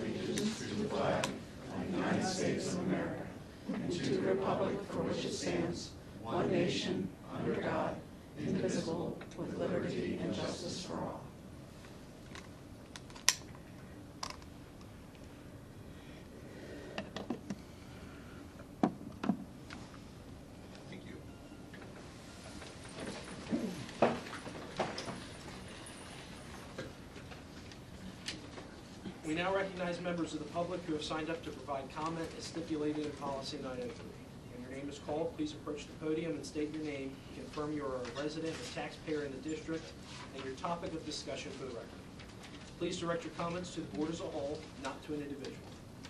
allegiance to the flag of the United States of America and to the republic for which it stands, one nation, under God, indivisible, with liberty and justice for all. Thank you. We now recognize members of the public who have signed up to provide comment as stipulated in Policy 903. When your name is called, please approach the podium and state your name, confirm you are a resident or taxpayer in the district, and your topic of discussion for the record. Please direct your comments to the board as a whole, not to an individual.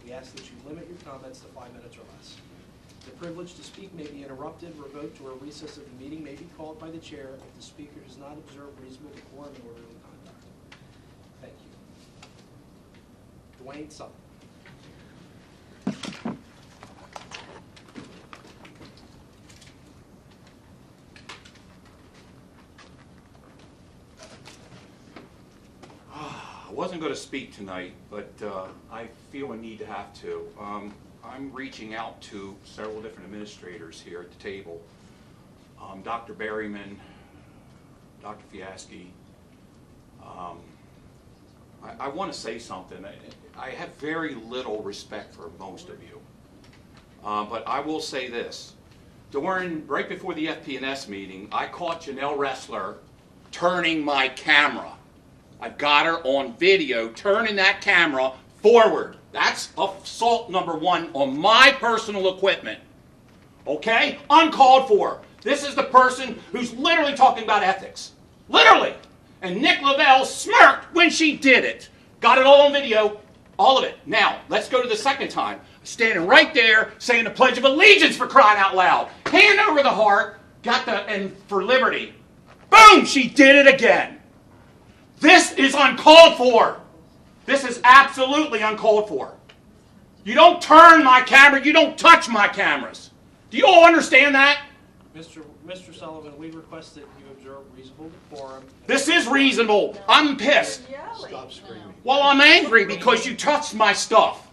We ask that you limit your comments to 5 minutes or less. The privilege to speak may be interrupted, revoked, or a recess of the meeting may be called by the chair if the speaker does not observe reasonable decorum and orderly conduct. Thank you. Dwayne Sullivan. I wasn't going to speak tonight, but I feel a need to have to. I'm reaching out to several different administrators here at the table. Dr. Berryman, Dr. Fiaski. I want to say something. I have very little respect for most of you. But I will say this. Right before the FP&S meeting, I caught Janelle Ressler turning my camera. I've got her on video turning that camera forward. That's assault number 1 on my personal equipment. Okay? Uncalled for. This is the person who's literally talking about ethics. Literally. And Nick Lavelle smirked when she did it. Got it all on video. All of it. Now, let's go to the second time. Standing right there saying the Pledge of Allegiance, for crying out loud. Hand over the heart. And for liberty. Boom! She did it again. This is uncalled for. This is absolutely uncalled for. You don't turn my camera. You don't touch my cameras. Do you all understand that? Mr. Sullivan, we request that you observe reasonable decorum. This is reasonable. I'm pissed. Stop screaming. Well, I'm angry because you touched my stuff.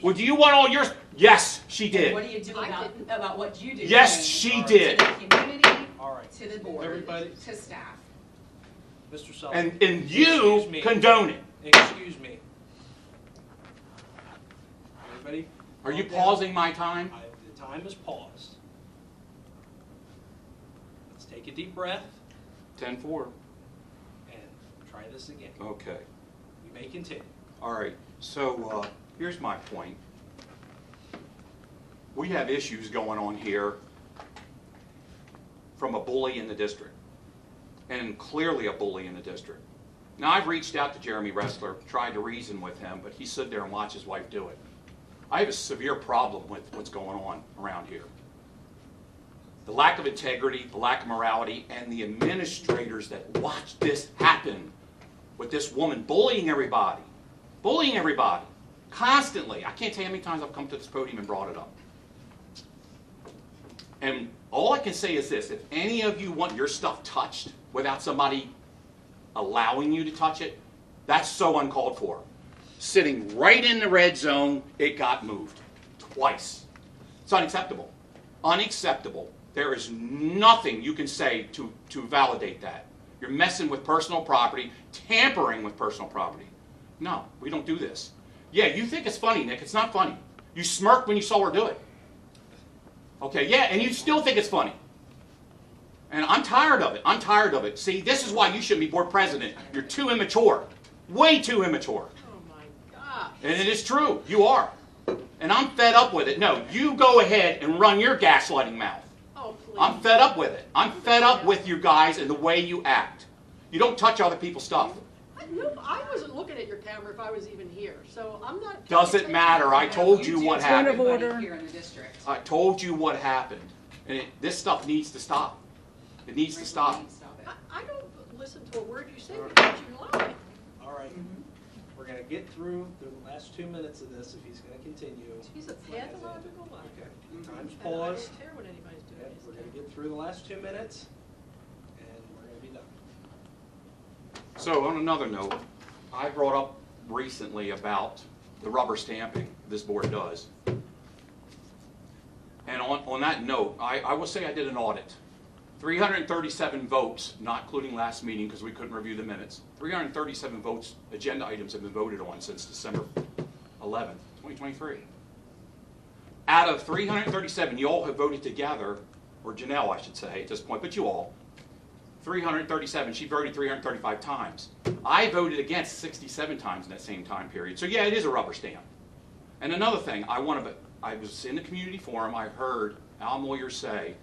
Well, do you want all yours? Yes, she did. What do you do about what you do? Yes, she did. To the community, All right. to the board, Everybody. to staff. Mr. Sullivan. And you Excuse me. condone it. Excuse me. Everybody? Are you calm down. pausing my time? The time is paused. Let's take a deep breath 10-4. and try this again. Okay. We may continue. All right. So here's my point. We have issues going on here from a bully in the district, and clearly a bully in the district. Now, I've reached out to Jeremy Ressler, tried to reason with him, but he stood there and watched his wife do it. I have a severe problem with what's going on around here. The lack of integrity, the lack of morality, and the administrators that watch this happen with this woman bullying everybody, constantly. I can't tell you how many times I've come to this podium and brought it up. And all I can say is this: if any of you want your stuff touched without somebody allowing you to touch it, that's so uncalled for. Sitting right in the red zone, it got moved twice. It's unacceptable. Unacceptable. There is nothing you can say to validate that. You're messing with personal property, tampering with personal property. No, we don't do this. Yeah, you think it's funny, Nick. It's not funny. You smirked when you saw her do it. Okay, yeah, and you still think it's funny. And I'm tired of it. I'm tired of it. See, this is why you shouldn't be board president. You're too immature. Way too immature. Oh my gosh. And it is true. You are. And I'm fed up with it. No, you go ahead and run your gaslighting mouth. Oh, please. I'm fed up with it. I'm fed up with you guys and the way you act. You don't touch other people's stuff. I wasn't looking at your camera if I was even here, so I'm not. Doesn't matter. I told you what happened. Everybody here in the district. I told you what happened. And this stuff needs to stop. It needs to stop. I don't listen to a word you say because you lie. All right. We're going to get through the last 2 minutes of this if he's going to continue. He's a pathological liar. Okay. Time's And I paused. don't care what anybody's doing. We're going to get through the last 2 minutes, and we're going to be done. So on another note, I brought up recently about the rubber stamping this board does. And on that note, I will say I did an audit. 337 votes, not including last meeting because we couldn't review the minutes. 337 votes, agenda items have been voted on since December 11th, 2023. Out of 337, you all have voted together, or Janelle I should say at this point, but you all, 337, she voted 335 times. I voted against 67 times in that same time period. So yeah, it is a rubber stamp. And another thing, I was in the community forum, I heard Al Moyer say,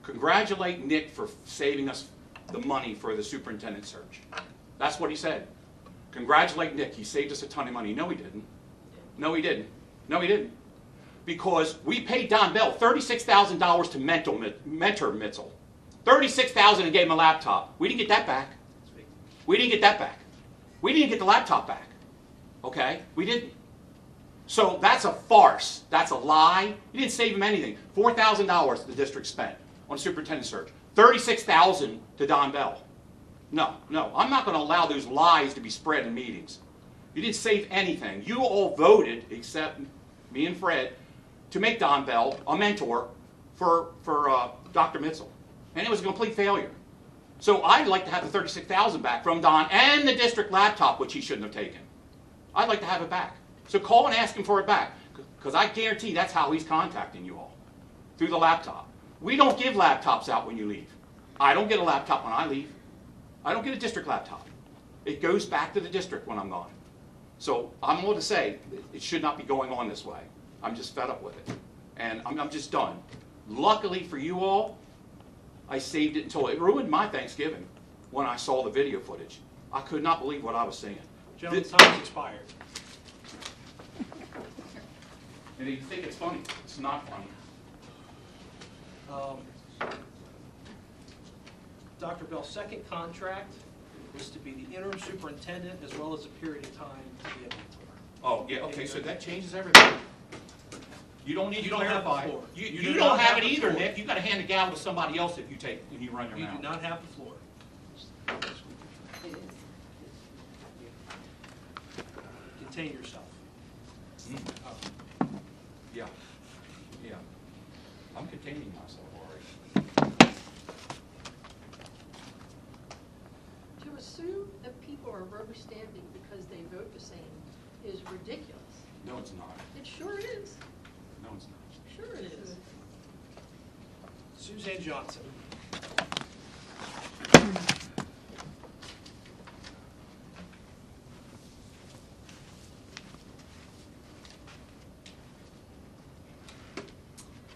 congratulate Nick for saving us the money for the superintendent search. That's what he said. Congratulate Nick, he saved us a ton of money. No, he didn't. No, he didn't. No, he didn't. Because we paid Don Bell $36,000 to mentor Mitchell. $36,000 and gave him a laptop. We didn't get that back. We didn't get that back. We didn't get the laptop back. Okay? We didn't. So that's a farce. That's a lie. You didn't save him anything. $4,000 the district spent on superintendent search. $36,000 to Don Bell. No, no. I'm not going to allow those lies to be spread in meetings. You didn't save anything. You all voted, except me and Fred, to make Don Bell a mentor for Dr. Mitchell. And it was a complete failure. So I'd like to have the $36,000 back from Don and the district laptop, which he shouldn't have taken. I'd like to have it back. So call and ask him for it back, because I guarantee that's how he's contacting you all, through the laptop. We don't give laptops out when you leave. I don't get a laptop when I leave. I don't get a district laptop. It goes back to the district when I'm gone. So I'm going to say it should not be going on this way. I'm just fed up with it. And I'm just done. Luckily for you all, I saved it until it ruined my Thanksgiving when I saw the video footage. I could not believe what I was seeing. Gentlemen, time's expired. And you think it's funny. It's not funny. Dr. Bell's second contract was to be the interim superintendent as well as a period of time to be a mentor. Oh, yeah, okay, so that changes everything. You don't need to don't have the clarify. floor. You You do don't not have have it the either, floor. Nick. You got to hand the gavel to somebody else if you take when you run your You mouth. do not have the floor. Contain yourself. Yeah, yeah. I'm containing myself already. To assume that people are rubber stamping because they vote the same is ridiculous. No, it's not. It sure is. No, it's not. Sure it is. Suzanne Johnson.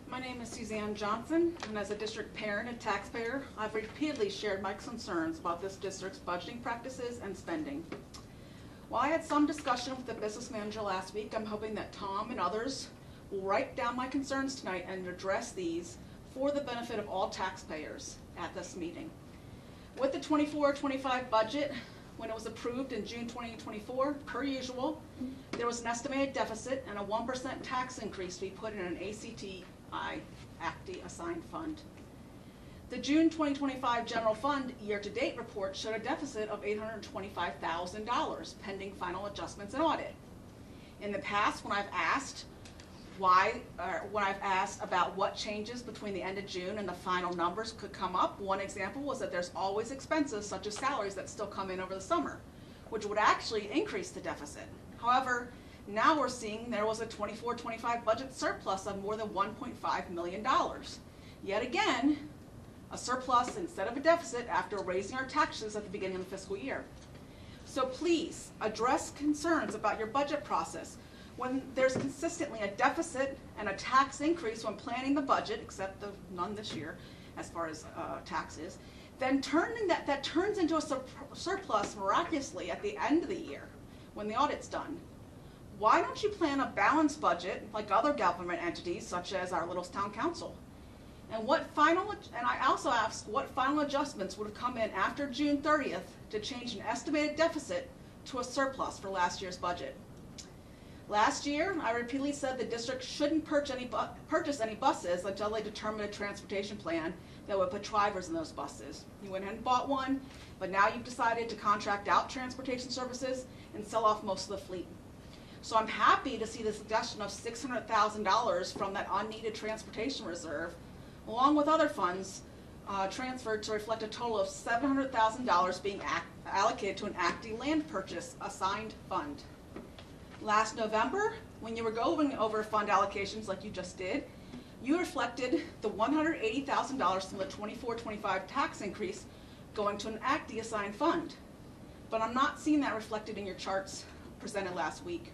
My name is Suzanne Johnson, and as a district parent and taxpayer, I've repeatedly shared my concerns about this district's budgeting practices and spending. While I had some discussion with the business manager last week, I'm hoping that Tom and others will write down my concerns tonight and address these for the benefit of all taxpayers at this meeting. With the 24-25 budget, when it was approved in June 2024, per usual, there was an estimated deficit and a 1% tax increase to be put in an ACTI assigned fund. The June 2025 general fund year-to-date report showed a deficit of $825,000 pending final adjustments and audit. In the past, when I've asked about what changes between the end of June and the final numbers could come up, one example was that there's always expenses such as salaries that still come in over the summer, which would actually increase the deficit. However, now we're seeing there was a 24-25 budget surplus of more than $1.5 million. Yet again, a surplus instead of a deficit after raising our taxes at the beginning of the fiscal year. So please address concerns about your budget process. When there's consistently a deficit and a tax increase when planning the budget, except none this year as far as taxes, then that turns into a surplus miraculously at the end of the year when the audit's done. Why don't you plan a balanced budget like other government entities such as our Littlestown Council? And I also asked what final adjustments would have come in after June 30th to change an estimated deficit to a surplus for last year's budget. Last year, I repeatedly said the district shouldn't purchase any buses until they determined a transportation plan that would put drivers in those buses. You went ahead and bought one, but now you've decided to contract out transportation services and sell off most of the fleet. So I'm happy to see the suggestion of $600,000 from that unneeded transportation reserve, along with other funds, transferred to reflect a total of $700,000 being allocated to an ACTE land purchase assigned fund. Last November, when you were going over fund allocations like you just did, you reflected the $180,000 from the 24-25 tax increase going to an ACTE assigned fund. But I'm not seeing that reflected in your charts presented last week.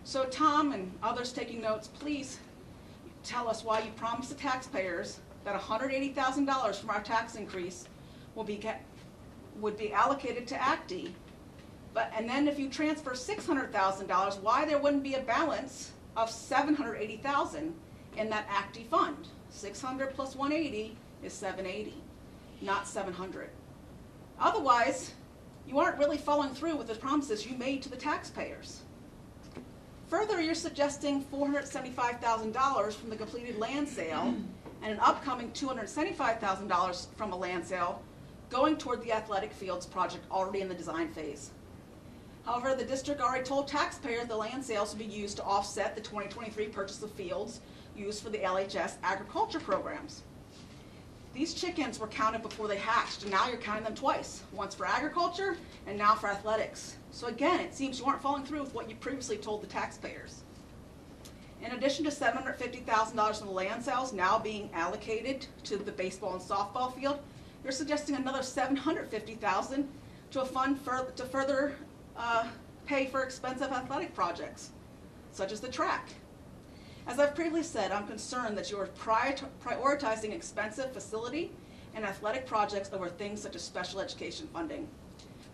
So Tom and others taking notes, please tell us why you promised the taxpayers that $180,000 from our tax increase would be allocated to ACTE. And then if you transfer $600,000, why there wouldn't be a balance of $780,000 in that ACTE fund? 600 plus 180 is 780, not 700. Otherwise, you aren't really following through with the promises you made to the taxpayers. Further, you're suggesting $475,000 from the completed land sale and an upcoming $275,000 from a land sale going toward the athletic fields project already in the design phase. However, the district already told taxpayers the land sales will be used to offset the 2023 purchase of fields used for the LHS agriculture programs. These chickens were counted before they hatched, and now you're counting them twice, once for agriculture and now for athletics. So again, it seems you aren't following through with what you previously told the taxpayers. In addition to $750,000 from the land sales now being allocated to the baseball and softball field, you're suggesting another $750,000 to a fund to further pay for expensive athletic projects, such as the track. As I've previously said, I'm concerned that you are prioritizing expensive facility and athletic projects over things such as special education funding.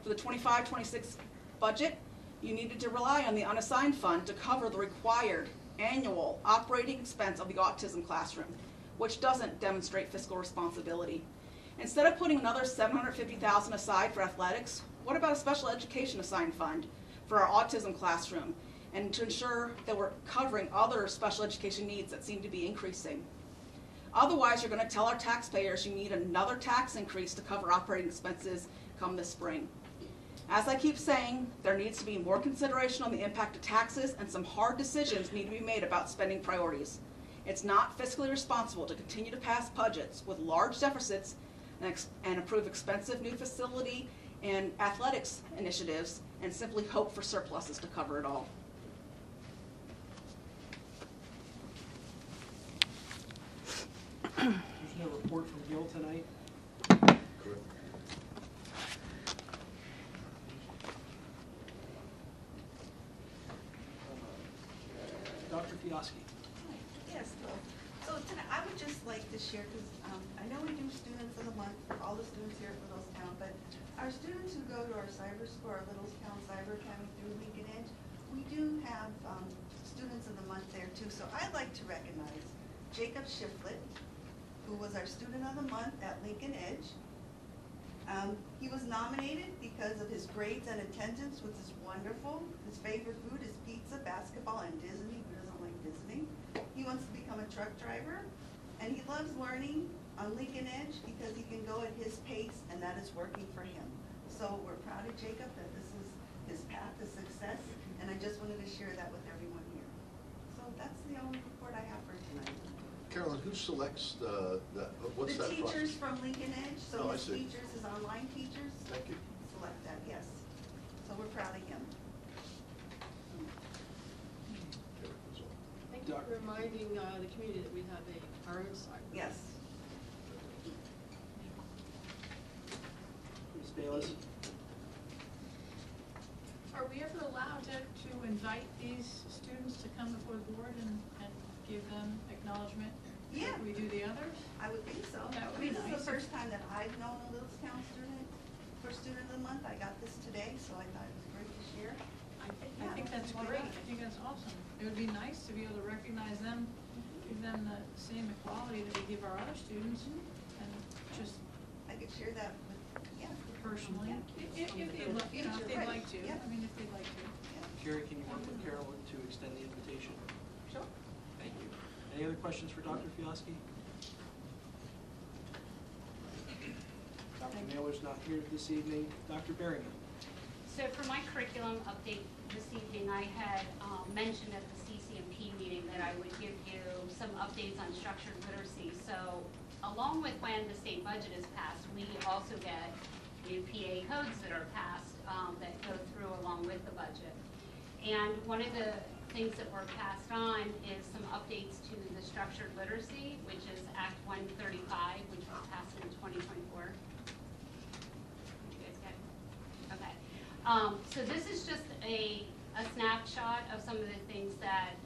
For the 25-26 budget, you needed to rely on the unassigned fund to cover the required annual operating expense of the autism classroom, which doesn't demonstrate fiscal responsibility. Instead of putting another $750,000 aside for athletics, what about a special education assigned fund for our autism classroom, and to ensure that we're covering other special education needs that seem to be increasing? Otherwise, you're going to tell our taxpayers you need another tax increase to cover operating expenses come this spring. As I keep saying, there needs to be more consideration on the impact of taxes, and some hard decisions need to be made about spending priorities. It's not fiscally responsible to continue to pass budgets with large deficits and approve expensive new facility and athletics initiatives and simply hope for surpluses to cover it all. There's no report from Gil tonight. Dr. Fiaski. Yes, so tonight, I would just like to share, because I know we do Students of the Month for all the students here at Littlestown, but our students who go to our cyber school, our Littlestown Cyber Academy through Lincoln Edge, we do have Students of the Month there too. So I'd like to recognize Jacob Shiflett, who was our Student of the Month at Lincoln Edge. He was nominated because of his grades and attendance, which is wonderful. His favorite food is pizza, basketball, and Disney. Who doesn't like Disney? He wants to become a truck driver, and he loves learning on Lincoln Edge because he can go at his pace, and that is working for him. So we're proud of Jacob that this is his path to success, and I just wanted to share that with everyone here. So that's the only report I have for tonight. Carolyn, who selects what's The that teachers process? from Lincoln Edge, so Oh, I his see. teachers, his online teachers, Thank you. select that, yes. So we're proud of him. Thank you for reminding the community that we have our own cyber. Yes. Ms. Bayless. Are we ever allowed to invite these students to come before the board and give them acknowledgement? Yeah. Like we do the others? I would think so. That would I mean, be this is nice. the first time that I've known a Littlestown student for Student of the Month. I got this today, so I thought it was great to share. I think that's great. I think that's awesome. It would be nice to be able to recognize them, give them the same equality that we give our other students, and just I could share that with, yeah. personally, if they'd like, you know, if they'd like to. Yeah. I mean, if they'd like to. Carrie, can you work with Carolyn to extend the invitation? Sure. Thank you. Any other questions for Dr. Fiaski? Dr. Mr. Naylor's not here this evening. Dr. Berryman. So for my curriculum update this evening, I had mentioned at the CCMP meeting that I would give you some updates on structured literacy. So along with when the state budget is passed, we also get new PA codes that are passed that go through along with the budget. And one of the things that were passed on is some updates to the structured literacy, which is Act 135, which was passed in 2024. Okay. So this is just a snapshot of some of the things that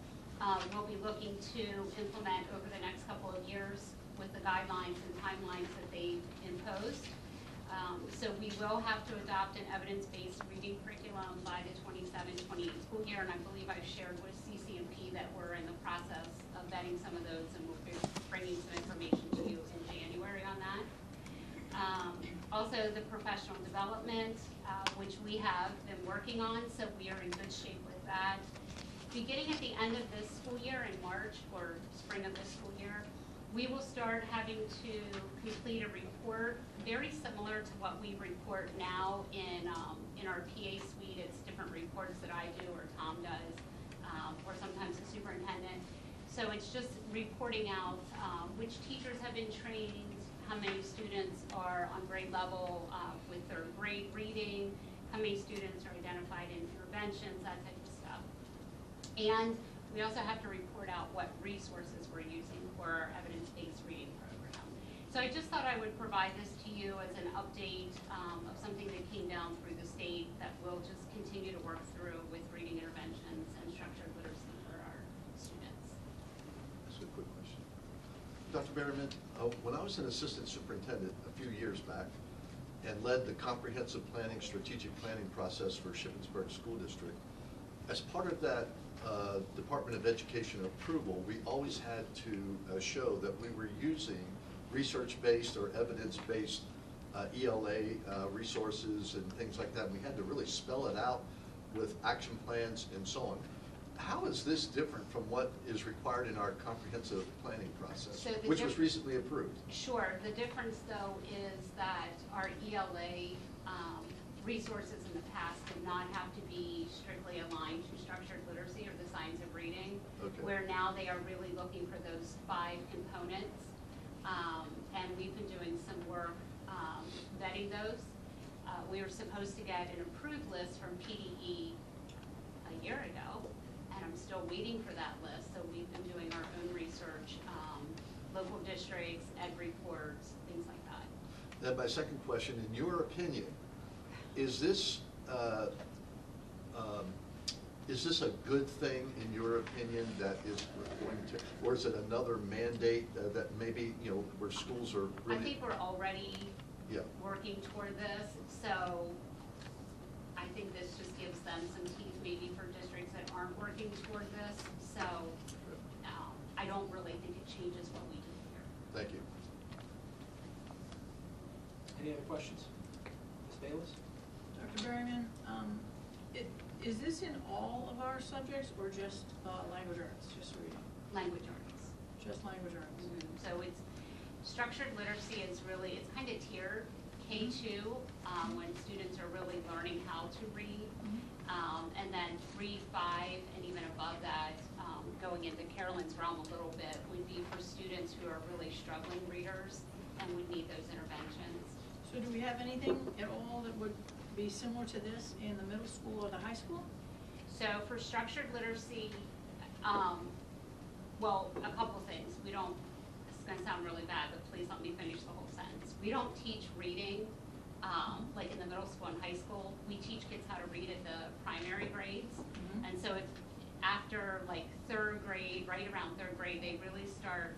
we'll be looking to implement over the next couple of years with the guidelines and timelines that they've imposed. So we will have to adopt an evidence-based reading curriculum by the 27-28 school year, and I believe I've shared with CCMP that we're in the process of vetting some of those, and we'll be bringing some information to you in January on that. Also, the professional development, which we have been working on, so we are in good shape with that. Beginning at the end of this school year in March or spring of this school year, we will start having to complete a report very similar to what we report now in our PA suite. It's different reports that I do or Tom does, or sometimes the superintendent. So it's just reporting out which teachers have been trained, how many students are on grade level with their grade reading, how many students are identified in interventions, that type of stuff. And we also have to report out what resources we're using for our evidence-based reading program. So I just thought I would provide this to you as an update of something that came down through the state that we'll just continue to work through with reading interventions and structured literacy for our students. That's a quick question. Dr. Berryman, when I was an assistant superintendent a few years back and led the comprehensive planning, strategic planning process for Shippensburg School District, as part of that Department of Education approval, we always had to show that we were using research-based or evidence-based ELA resources and things like that. We had to really spell it out with action plans and so on. How is this different from what is required in our comprehensive planning process, So which was recently approved? Sure. The difference, though, is that our ELA resources in the past did not have to be strictly aligned to structured literacy or the science of reading, where now they are really looking for those 5 components. And we've been doing some work vetting those. We were supposed to get an approved list from PDE a year ago, and I'm still waiting for that list. So we've been doing our own research, local districts, ed reports, things like that. Then my second question, in your opinion, is this a good thing, in your opinion, that is going to, or is it another mandate that maybe, you know, where schools are really? I think we're already working toward this, so I think this just gives them some teeth maybe for districts that aren't working toward this. So I don't really think it changes what we do here. Thank you. Any other questions? Ms. Bayless? Dr. Berryman, is this in all of our subjects or just language arts, just reading? Language arts. Just language arts. So it's structured literacy is really, it's kind of tiered. K2, when students are really learning how to read, and then 3, 5, and even above that, going into Carolyn's realm a little bit, would be for students who are really struggling readers and would need those interventions. So do we have anything at all that would be similar to this in the middle school or the high school? So for structured literacy, well, a couple things. We don't, this is going to sound really bad, but please let me finish the whole sentence. We don't teach reading like in the middle school and high school. We teach kids how to read at the primary grades. And so if after like 3rd grade, right around 3rd grade, they really start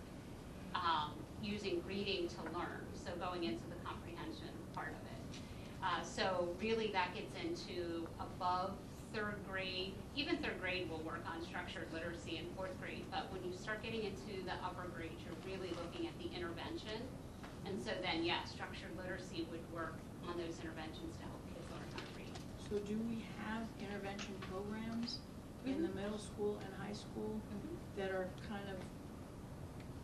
using reading to learn. So going into the comprehension part of it. So really that gets into above 3rd grade. Even 3rd grade will work on structured literacy in 4th grade, but when you start getting into the upper grades, you're really looking at the intervention. And so then, yeah, structured literacy would work on those interventions to help kids learn how to read. So do we have intervention programs in the middle school and high school that are kind of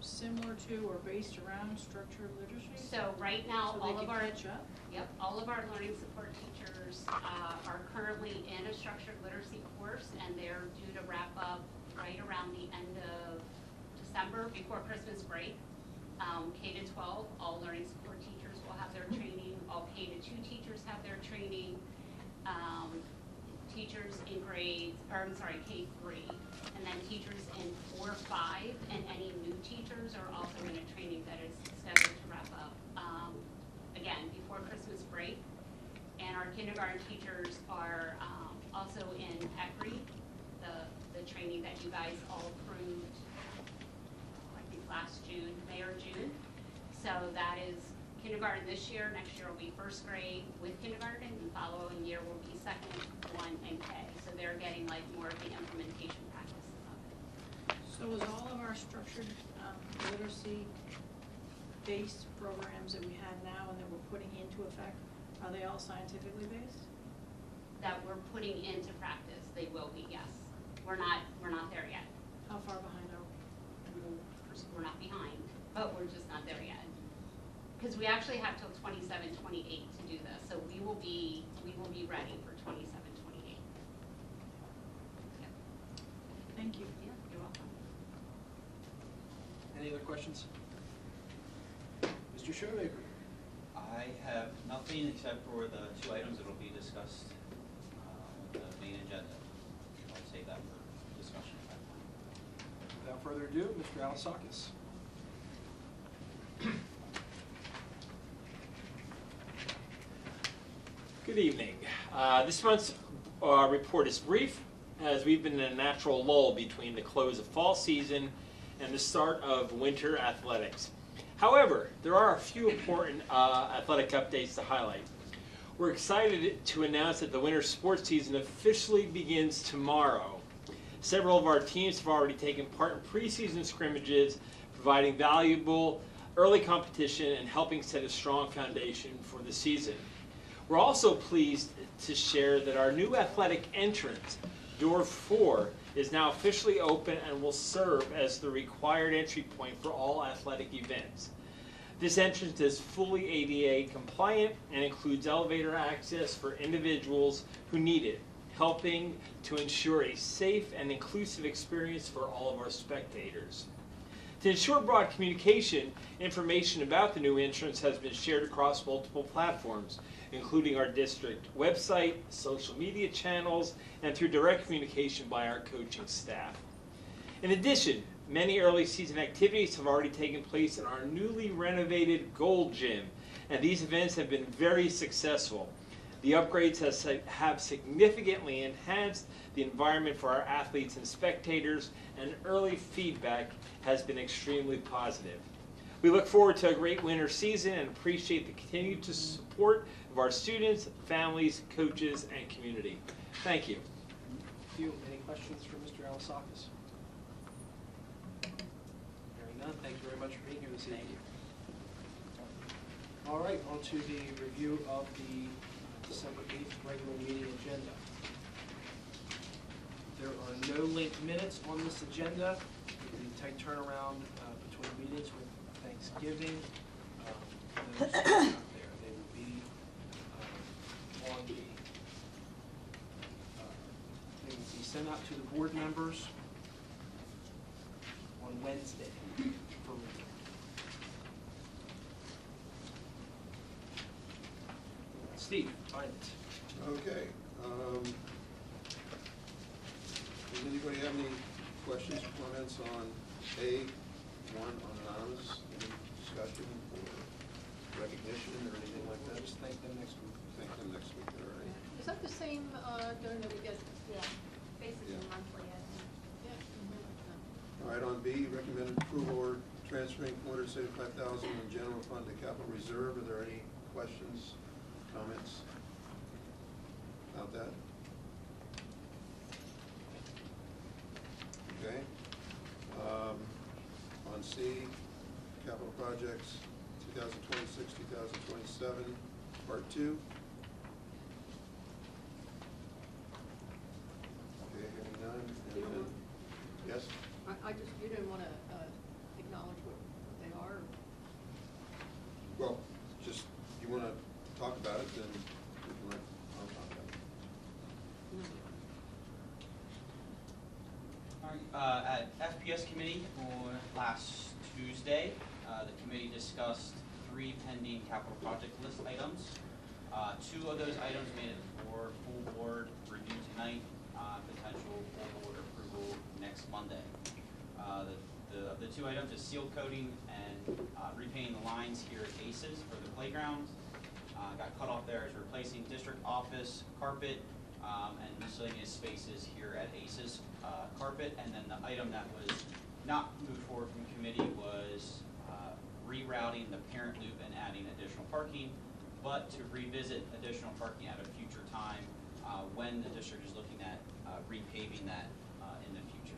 similar to or based around structured literacy? So right now, So all they of can our, catch up? yep, all of our learning support teachers are currently in a structured literacy course, and they're due to wrap up right around the end of December, before Christmas break. K to 12, all learning support teachers will have their training, all K to 2 teachers have their training. Teachers in grades, or I'm sorry, K3, and then teachers in 4, 5, and any new teachers are also in a training that is scheduled to wrap up, again, before Christmas break. And our kindergarten teachers are also in ECRI, the training that you guys all approved, I think last June, May or June. So that is kindergarten this year, next year will be first grade with kindergarten, and the following year will be second, 1, and K. So they're getting like more of the implementation practices of it. So is all of our structured literacy-based programs that we have now and that we're putting into effect, are they all scientifically based? That we're putting into practice, they will be, yes. We're not there yet. How far behind are we? We're not behind, but we're just not there yet. Because we actually have till 27, 28 to do this, so we will be ready for 27, 28. Yep. Thank you. Yeah, you're welcome. Any other questions? Mr. Shoemaker? I have nothing except for the 2 items that will be discussed on the main agenda. I'll save that for discussion at that time. Without further ado, Mr. Alasakis. Good evening. This month's report is brief, as we've been in a natural lull between the close of fall season and the start of winter athletics. However, there are a few important athletic updates to highlight. We're excited to announce that the winter sports season officially begins tomorrow. Several of our teams have already taken part in preseason scrimmages, providing valuable early competition and helping set a strong foundation for the season. We're also pleased to share that our new athletic entrance, Door 4, is now officially open and will serve as the required entry point for all athletic events. This entrance is fully ADA compliant and includes elevator access for individuals who need it, helping to ensure a safe and inclusive experience for all of our spectators. To ensure broad communication, information about the new entrance has been shared across multiple platforms, including our district website, social media channels, and through direct communication by our coaching staff. In addition, many early season activities have already taken place in our newly renovated Gold Gym, and these events have been very successful. The upgrades have significantly enhanced the environment for our athletes and spectators, and early feedback has been extremely positive. We look forward to a great winter season and appreciate the continued support of our students, families, coaches, and community. Thank you. Thank you. Any questions for Mr. Alasakis? Hearing none, thank you very much for being here this evening. All right, on to the review of the December 8th regular meeting agenda. There are no linked minutes on this agenda. With the tight turnaround between meetings with Thanksgiving, those are not there. They will be on the, they will be sent out to the board members on Wednesday for review. Steve, finance. Okay. Does anybody have any questions or comments on A1 on anonymous, any discussion or recognition or anything like that? We'll just thank them next week. Thank them next week, all right. Is that the same donor that we get? Yeah, basically Yeah. monthly, I think. Yeah. All right, on B, recommended approval or transferring $475,000 from general fund to capital reserve. Are there any questions, comments about that? Okay. On C, capital projects, 2026, 2027, part 2. Okay, hearing none. And then, yes? I just, you didn't want to acknowledge what At FPS committee on last Tuesday, the committee discussed 3 pending capital project list items. 2 of those items made it for full board review tonight, potential full board approval next Monday. Of the 2 items is seal coating and repainting the lines here at ACES for the playground. Got cut off there as replacing district office carpet and miscellaneous spaces here at ACES carpet. And then the item that was not moved forward from committee was rerouting the parent loop and adding additional parking, but to revisit additional parking at a future time when the district is looking at repaving that in the future.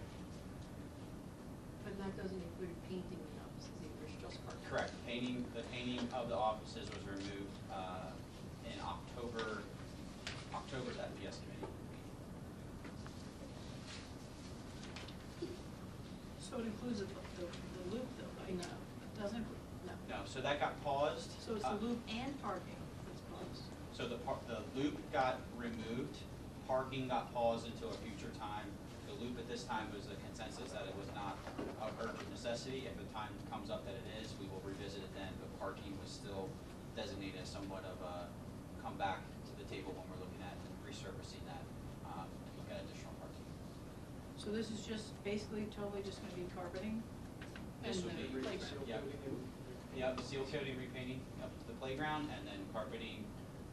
But that doesn't include painting the offices either, it's just parking. Correct. The painting of the offices was removed in October's FPS committee. So it includes the loop though, right? No. It doesn't, no. No, so that got paused. So it's the loop and parking that's paused. So the loop got removed, parking got paused until a future time. The loop at this time was the consensus that it was not of urgent necessity. If the time comes up that it is, we will revisit it then, but parking was still designated as somewhat of a come back to the table when we're looking at resurfacing that, to look at additional parking. So this is just basically totally just gonna be carpeting? This And would the be, playground. yep, the seal coating, repainting up to the playground, and then carpeting,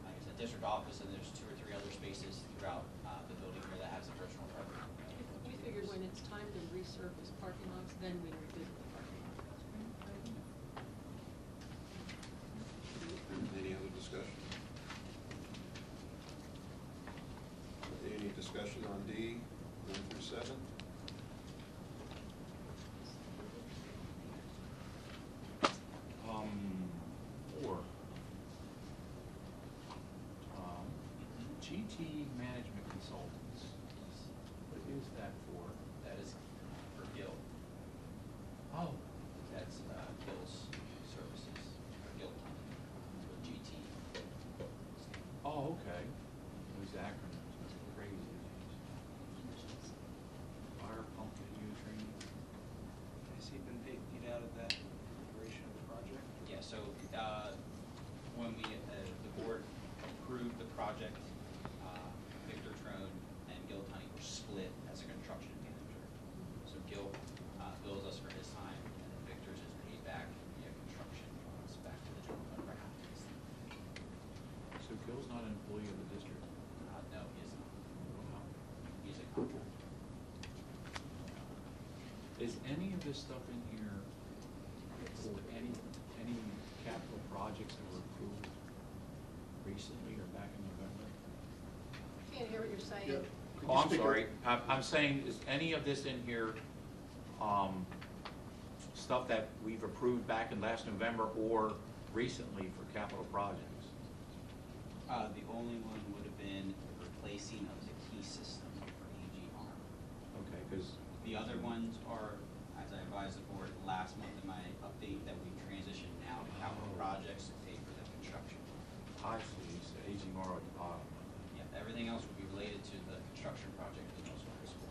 like I said, district office, and there's 2 or 3 other spaces throughout the building here that has additional parking. We figured when it's time to resurface parking lots, then we revisit the parking lot. Any other discussion? Any discussion on D, 1 through 7? GT Management Consultants. What is that for? That is for Gil. Oh, That's Gil's services, or Gil, or GT. oh, okay. Those acronyms, that's crazy. Fire pump review training. Has he been paid out of that duration of the project? Yeah, so when we, the board approved the project, Victor Trone and Gil Tunney were split as a construction manager. So Gil bills us for his time, and then Victor's is paid back via construction funds back to the general fund record. So Gil's not an employee of the district? No, he is not. Wow. He's a contractor. Is any of this stuff in here for any capital projects that were approved recently or back in November? Can't hear what you're saying. Yeah. Oh, I'm sorry. I'm saying, is any of this in here, stuff that we've approved back in last November or recently for capital projects? The only one would have been the replacing of the key system for AGR. Okay, because, The other ones are, as I advised the board last month in my update, that we transitioned now to capital projects to pay for the construction. I see, so AGR at the bottom. Yeah, everything else would be related to the construction project at Millsville High School.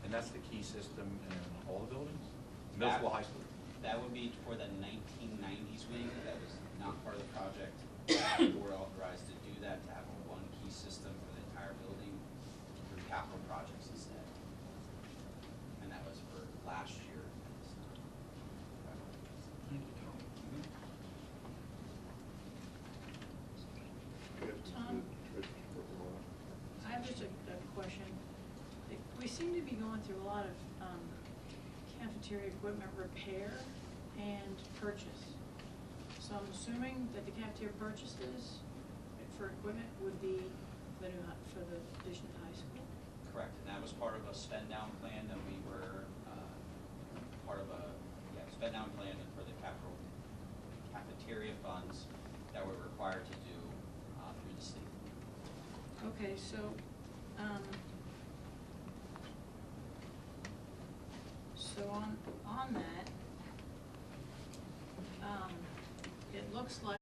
And that's the key system in all the buildings? Millsville High School? That would be for the 1990s wing, that was not part of the project. The board authorized to do that, to have one key system for the entire building through capital projects instead. And that was for last year. Tom? I have just a question. We seem to be going through a lot of cafeteria equipment repair and purchase. So I'm assuming that the cafeteria purchases for equipment would be for the addition to high school? Correct, and that was part of a spend down plan that we were, spend down plan for the capital cafeteria funds that we're required to do through the state. Okay, so, on that, it looks like